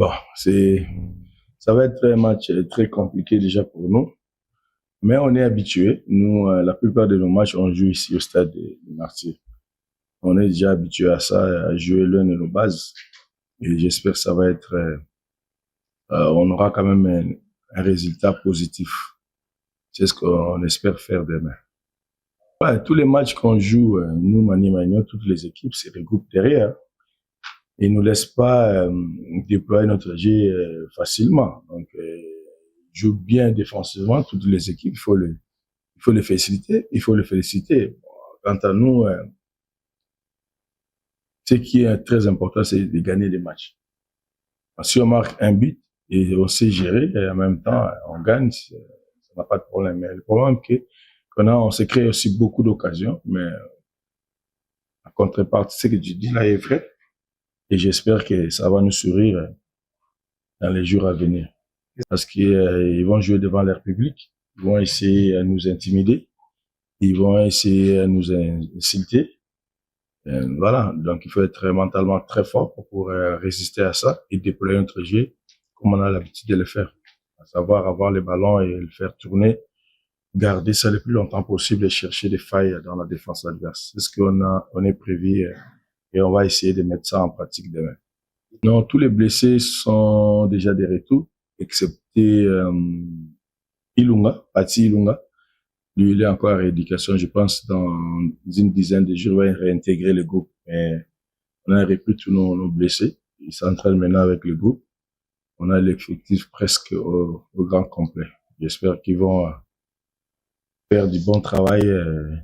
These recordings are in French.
Bon, ça va être un match très compliqué déjà pour nous, mais on est habitué. Nous, la plupart de nos matchs, on joue ici au stade de Martyrs. On est déjà habitué à ça, à jouer l'un de nos bases. Et j'espère que ça va être, on aura quand même un résultat positif. C'est ce qu'on espère faire demain. Ouais, tous les matchs qu'on joue, nous, Mani Magno, toutes les équipes se regroupent derrière. Ils nous laissent pas déployer notre jeu facilement. Donc, joue bien défensivement, toutes les équipes, il faut les féliciter, il faut les féliciter. Quant à nous, ce qui est très important, c'est de gagner des matchs. Si on marque un but et on sait gérer, et en même temps, on gagne, ça n'a pas de problème. Mais le problème, c'est on se crée aussi beaucoup d'occasions, mais en contrepartie, ce que tu dis là est vrai. Et j'espère que ça va nous sourire dans les jours à venir. Parce qu'ils vont jouer devant leur public, ils vont essayer à nous intimider, ils vont essayer à nous insulter. Voilà, donc il faut être mentalement très fort pour pouvoir résister à ça et déployer notre jeu comme on a l'habitude de le faire. À savoir avoir les ballons et le faire tourner, garder ça le plus longtemps possible et chercher des failles dans la défense adverse. C'est ce on est prévu et on va essayer de mettre ça en pratique demain. Non, tous les blessés sont déjà des retours, excepté Ilunga, Pati Ilunga. Lui, il est encore à rééducation. Je pense dans une dizaine de jours, il va réintégrer le groupe. Mais on a repris tous nos blessés. Ils s'entraînent maintenant avec le groupe. On a l'effectif presque au grand complet. J'espère qu'ils vont faire du bon travail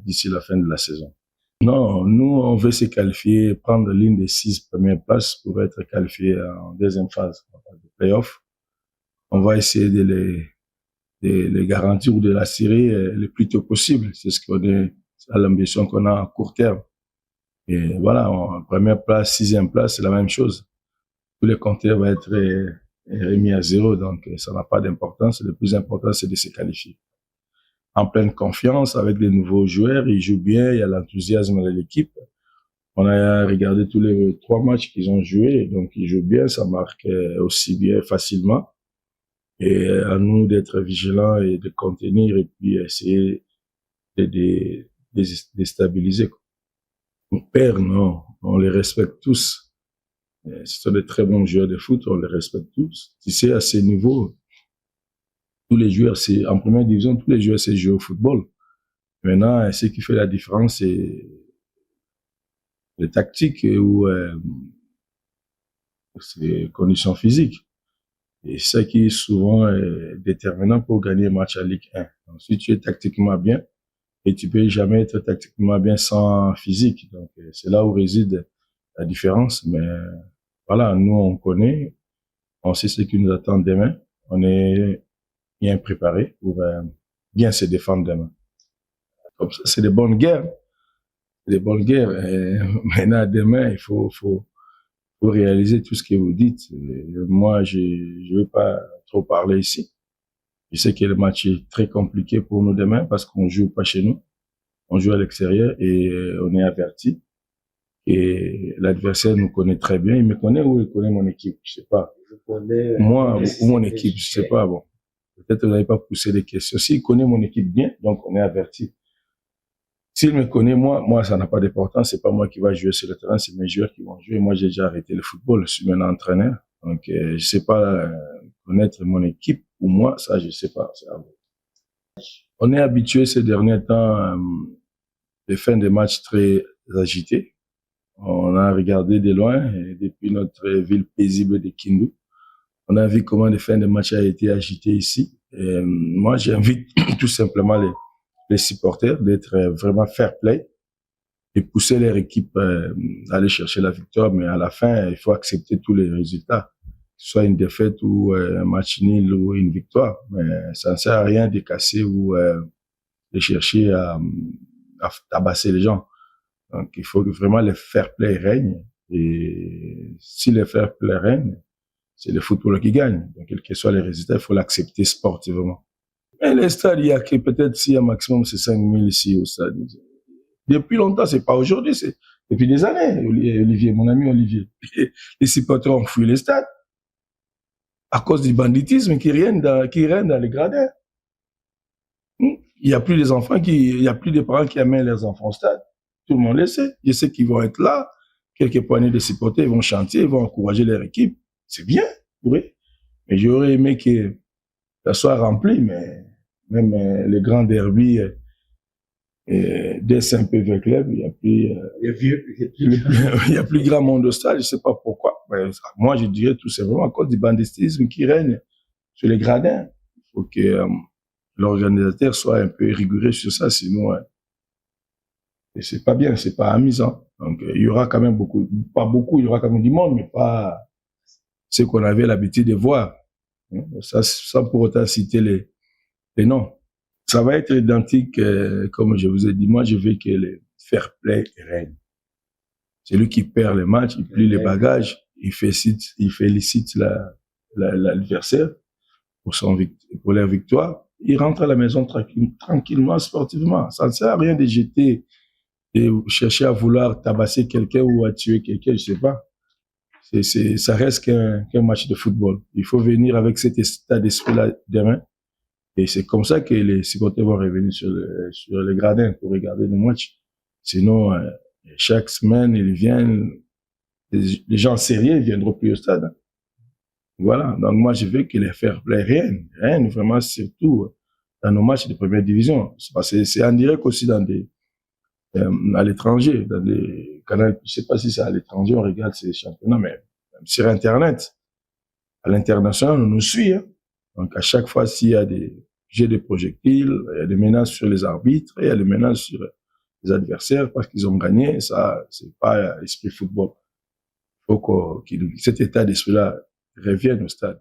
d'ici la fin de la saison. Non, nous, on veut se qualifier, prendre l'une des 6 premières places pour être qualifié en deuxième phase de play-off. On va essayer de les garantir ou de l'assurer le plus tôt possible. C'est ce qu'on est, c'est l'ambition qu'on a à court terme. Et voilà, en première place, 6e place, c'est la même chose. Tous les compteurs vont être remis à zéro, donc ça n'a pas d'importance. Le plus important, c'est de se qualifier. En pleine confiance, avec des nouveaux joueurs, ils jouent bien, il y a l'enthousiasme de l'équipe. On a regardé tous les 3 matchs qu'ils ont joués, donc ils jouent bien, ça marque aussi bien facilement. Et à nous d'être vigilants et de contenir et puis essayer de déstabiliser. On perd, non, on les respecte tous. Ce sont de très bons joueurs de foot, on les respecte tous. Tu sais, à ces niveaux, tous les joueurs, c'est en première division, tous les joueurs, c'est jouer au football. Maintenant, ce qui fait la différence, c'est les tactiques ou les conditions physiques. Et c'est ça qui est souvent déterminant pour gagner un match à Ligue 1. Donc, si tu es tactiquement bien, et tu peux jamais être tactiquement bien sans physique. Donc, c'est là où réside la différence. Mais voilà, nous, on connaît, on sait ce qui nous attend demain. On est bien préparé pour bien se défendre demain. Comme ça, c'est des bonnes guerres. Des bonnes guerres. Et maintenant, demain, il faut réaliser tout ce que vous dites. Et moi, je ne vais pas trop parler ici. Je sais que le match est très compliqué pour nous demain parce qu'on joue pas chez nous. On joue à l'extérieur et on est averti. Et l'adversaire nous connaît très bien. Il me connaît ou il connaît mon équipe? Je sais pas. Moi ou mon équipe, je sais pas. Bon, peut-être vous n'avez pas poussé des questions. S'il connaît mon équipe bien, donc on est averti. S'il me connaît, moi, ça n'a pas d'importance. C'est pas moi qui va jouer sur le terrain, c'est mes joueurs qui vont jouer. Moi, j'ai déjà arrêté le football. Je suis maintenant entraîneur. Donc, je sais pas connaître mon équipe ou moi, ça, je sais pas. C'est à vous. On est habitué ces derniers temps des fins de matchs très agités. On a regardé de loin, depuis notre ville paisible de Kindu. On a vu comment les fins de match a été agitées ici. Et moi, j'invite tout simplement les supporters d'être vraiment fair play et pousser leur équipe à aller chercher la victoire. Mais à la fin, il faut accepter tous les résultats, que ce soit une défaite ou un match nul ou une victoire. Mais ça ne sert à rien de casser ou de chercher à tabasser les gens. Donc, il faut que vraiment le fair play règne. Et si le fair play règne, c'est le football qui gagne. Donc, quels que soient les résultats, il faut l'accepter sportivement. Mais les stades, il y a que peut-être s'il y a maximum, c'est 5 000 ici au stade. Depuis longtemps, c'est pas aujourd'hui, c'est depuis des années, Olivier, mon ami Olivier. Les supporters ont fui les stades. à cause du banditisme qui règne dans les gradins. Il n'y a plus des enfants il y a plus de parents qui amènent leurs enfants au stade. Tout le monde le sait. Je sais qu'ils vont être là. Quelques poignées de supporters, ils vont chanter, ils vont encourager leur équipe. C'est bien, oui. Mais j'aurais aimé que ça soit rempli, mais même les grands derbies, dès Saint-Pévé Club, il y a plus, il y a plus grand monde au stade, je sais pas pourquoi. Mais moi, je dirais tout simplement à cause du banditisme qui règne sur les gradins. Il faut que l'organisateur soit un peu rigoureux sur ça, sinon, c'est pas bien, c'est pas amusant. Donc, il y aura quand même pas beaucoup, il y aura quand même du monde, mais pas ce qu'on avait l'habitude de voir. Ça, sans pour autant citer les noms. Ça va être identique, comme je vous ai dit. Moi, je veux que le fair play règne. Celui qui perd le match, il plie les bagages, il félicite l'adversaire pour leur victoire. Il rentre à la maison tranquillement, sportivement. Ça ne sert à rien de jeter et chercher à vouloir tabasser quelqu'un ou à tuer quelqu'un, je sais pas. Ça reste qu'un match de football. Il faut venir avec cet état d'esprit-là demain. Et c'est comme ça que les supporters vont revenir sur les gradins pour regarder le match. Sinon, chaque semaine, ils viennent, les gens sérieux ne viendront plus au stade. Voilà. Donc, moi, je veux que les fair play rien, vraiment, surtout dans nos matchs de première division. C'est en direct aussi à l'étranger, dans des canaux, je sais pas si c'est à l'étranger, on regarde ces championnats, mais sur Internet, à l'international, on nous suit, hein. Donc, à chaque fois, s'il y a des jets de projectiles, il y a des menaces sur les arbitres, il y a des menaces sur les adversaires parce qu'ils ont gagné, ça, c'est pas esprit football. Il faut que cet état d'esprit-là revienne au stade.